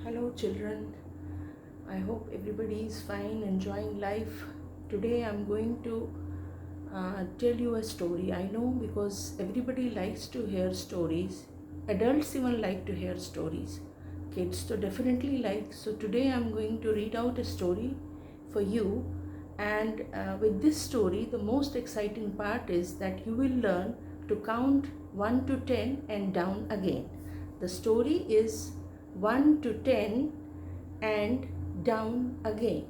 Hello, children. I hope everybody is fine, enjoying life. Today, I'm going to tell you a story. I know because everybody likes to hear stories. Adults even like to hear stories. Kids so definitely like. So today, I'm going to read out a story for you. And with this story, the most exciting part is that you will learn to count 1 to 10 and down again. The story is 1 to 10 and down again.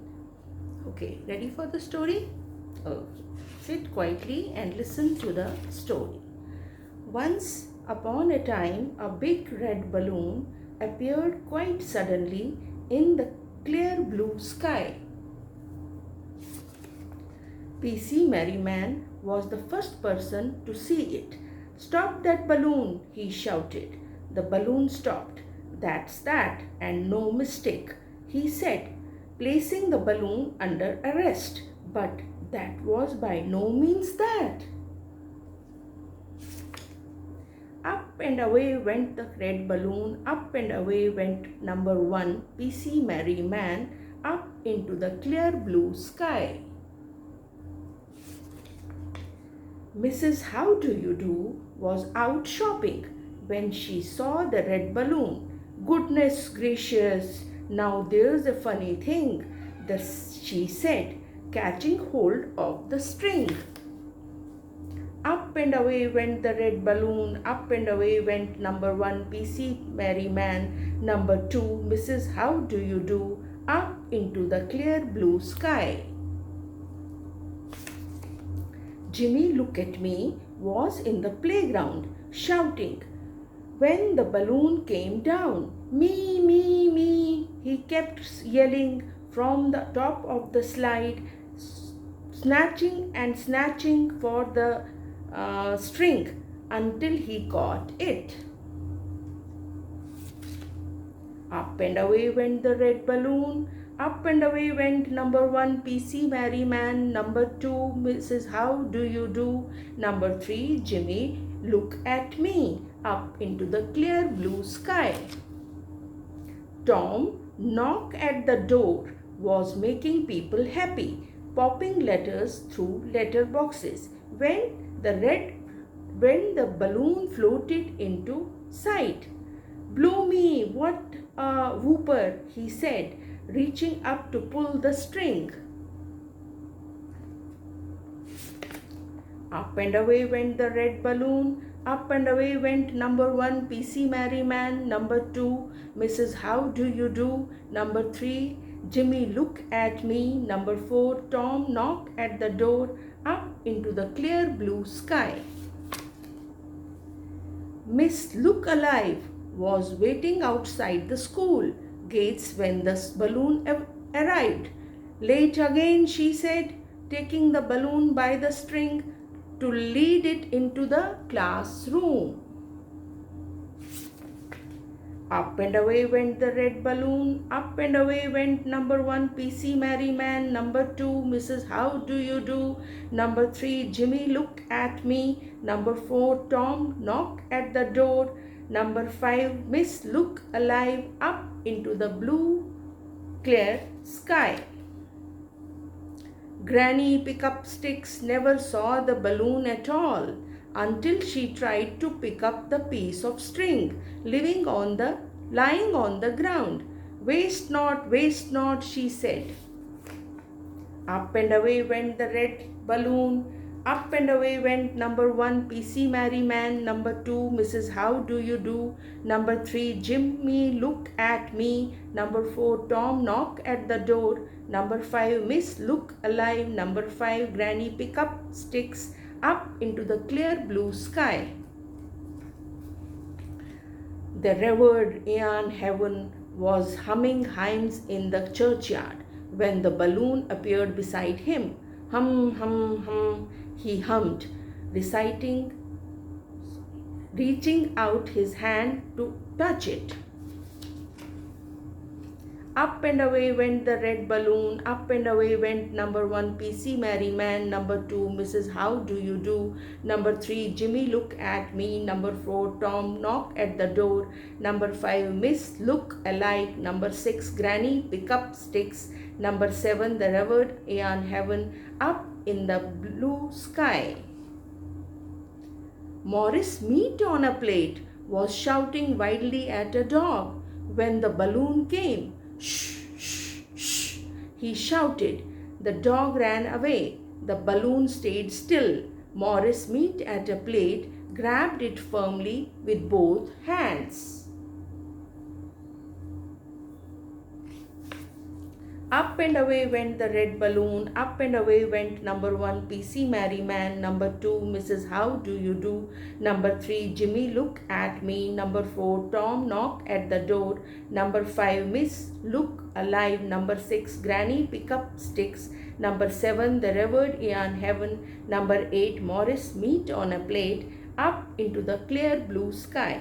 Okay, ready for the story? Okay. Sit quietly and listen to the story. Once upon a time, a big red balloon appeared quite suddenly in the clear blue sky. PC Merryman was the first person to see it. "Stop that balloon!" he shouted. The balloon stopped. "That's that, and no mistake," he said, placing the balloon under arrest. But that was by no means that. Up and away went the red balloon, up and away went number 1, PC Merryman, up into the clear blue sky. Mrs. How Do You Do was out shopping when she saw the red balloon. "Goodness gracious, now there's a funny thing," she said, catching hold of the string. Up and away went the red balloon, up and away went number 1, PC Merryman, number 2, Mrs. How Do You Do, up into the clear blue sky. Jimmy Look at Me was in the playground shouting when the balloon came down. "Me, me, me," he kept yelling from the top of the slide, snatching and snatching for the string until he got it. Up and away went the red balloon. Up and away went number 1, PC Merryman, number 2, Mrs. How Do You Do, number 3, Jimmy Look at Me, up into the clear blue sky. Tom Knock at the Door was making people happy, popping letters through letter boxes when the balloon floated into sight. "Blow me, what a whooper," he said, reaching up to pull the string. Up and away went the red balloon. Up and away went number 1, PC Merryman, number 2, Mrs. How Do You Do, number 3, Jimmy Look at Me, number 4, Tom Knock at the Door, up into the clear blue sky. Miss Look Alive was waiting outside the school gates when the balloon arrived. "Late again," she said, taking the balloon by the string to lead it into the classroom. Up and away went the red balloon. Up and away went number 1, PC Merryman, number 2, Mrs. How Do You Do, number 3, Jimmy Look at Me, number 4, Tom Knock at the Door, number 5, Miss Look Alive, up into the blue clear sky. Granny Pick-up-Sticks never saw the balloon at all until she tried to pick up the piece of string lying on the ground. Waste not," she said. Up and away went the red balloon. Up and away went number 1, PC Merryman, number 2, Mrs. How Do You Do, number 3, Jimmy Look at Me, number 4, Tom Knock at the Door, number 5, Miss Look Alive, number 5, Granny Pick-up-Sticks, up into the clear blue sky. The Reverend Ian Heaven was humming hymns in the churchyard when the balloon appeared beside him. "Hum, hum, hum," he hummed, reaching out his hand to touch it. Up and away went the red balloon. Up and away went number 1, PC Merryman. Number 2, Mrs. How Do You Do. Number 3, Jimmy Look at Me. Number 4, Tom Knock at the Door. Number 5, Miss Look Alike. Number 6, Granny Pick Up Sticks. Number 7, The Revered Aeon Heaven. Up in the Blue Sky. Morris, meat on a plate, was shouting wildly at a dog when the balloon came. Shh, shh, shh, he shouted. The dog ran away. The balloon stayed still. Morris, meat at a plate, grabbed it firmly with both hands. Up and away went the red balloon. Up and away went number 1, PC Merryman. Number 2, Mrs. How Do You Do. Number 3, Jimmy Look at Me. Number 4, Tom Knock at the Door. Number 5, Miss Look Alive. Number 6, Granny Pick Up Sticks. Number 7, The Revered Aeon Heaven. Number 8, Morris, meat on a plate. Up into the clear blue sky.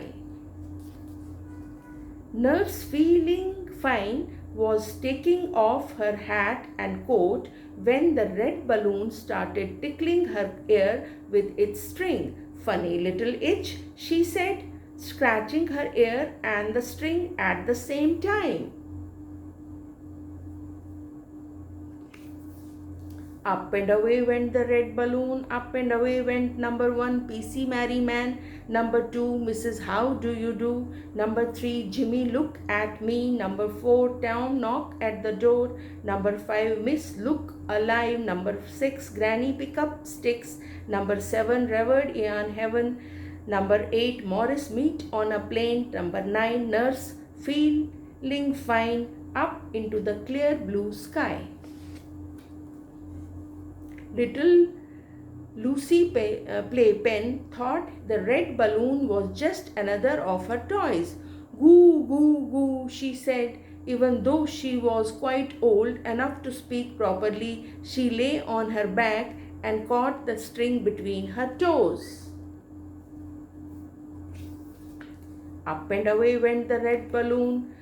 Nurse, feeling fine, was taking off her hat and coat when the red balloon started tickling her ear with its string. Funny little itch, she said, scratching her ear and the string at the same time. Up and away went the red balloon. Up and away went number 1, PC Merryman. Number 2, Mrs. How Do You Do. Number 3, Jimmy Look at Me. Number 4, Tom Knock at the Door. Number 5, Miss Look Alive. Number 6, Granny Pick Up Sticks. Number 7, Revered Aeon Heaven. Number 8, Morris, meat on a plane. Number 9, Nurse, feeling fine. Up into the clear blue sky. Little Lucy Playpen thought the red balloon was just another of her toys. Goo, goo, goo, she said. Even though she was quite old enough to speak properly, she lay on her back and caught the string between her toes. Up and away went the red balloon,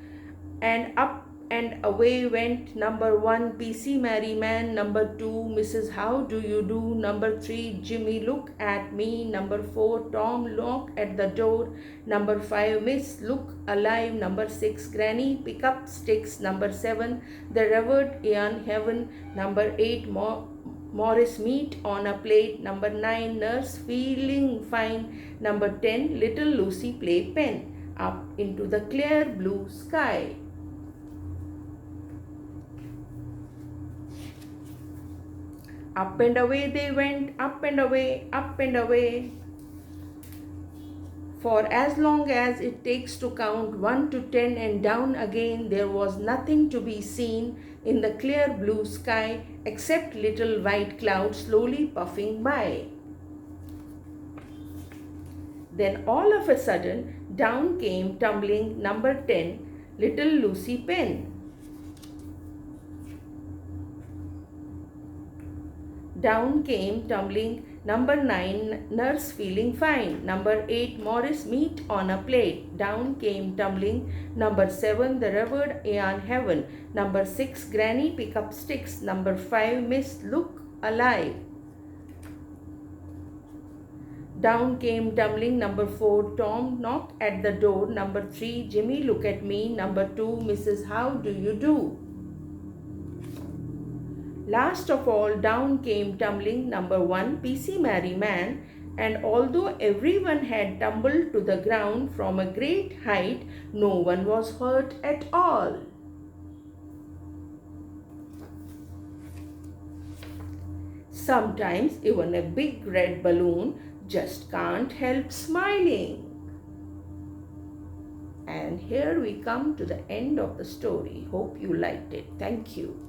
and up and away went number 1, PC Merryman. Number 2, Mrs. How Do You Do. Number 3, Jimmy Look at Me. Number 4, Tom Knock at the Door. Number 5, Miss Look Alive. Number 6, Granny Pick Up Sticks. Number 7, The Revered Aeon Heaven. Number 8, Morris, meat on a plate. Number 9, Nurse, feeling fine. Number 10, Little Lucy Playpen. Up into the clear blue sky. Up and away they went, up and away, up and away. For as long as it takes to count 1 to 10 and down again, there was nothing to be seen in the clear blue sky except little white clouds slowly puffing by. Then all of a sudden, down came tumbling number 10, Little Lucy Pen. Down came tumbling number 9, Nurse, feeling fine. Number 8, Morris, meat on a plate. Down came tumbling number 7, The Revered Aeon Heaven. Number 6, Granny Pick Up Sticks. Number 5, Miss Look Alive. Down came tumbling number 4, Tom Knock at the Door. Number 3, Jimmy Look at Me. Number 2, Mrs. How Do You Do. Last of all, down came tumbling number 1, PC Merryman, and although everyone had tumbled to the ground from a great height, no one was hurt at all. Sometimes even a big red balloon just can't help smiling. And here we come to the end of the story. Hope you liked it. Thank you.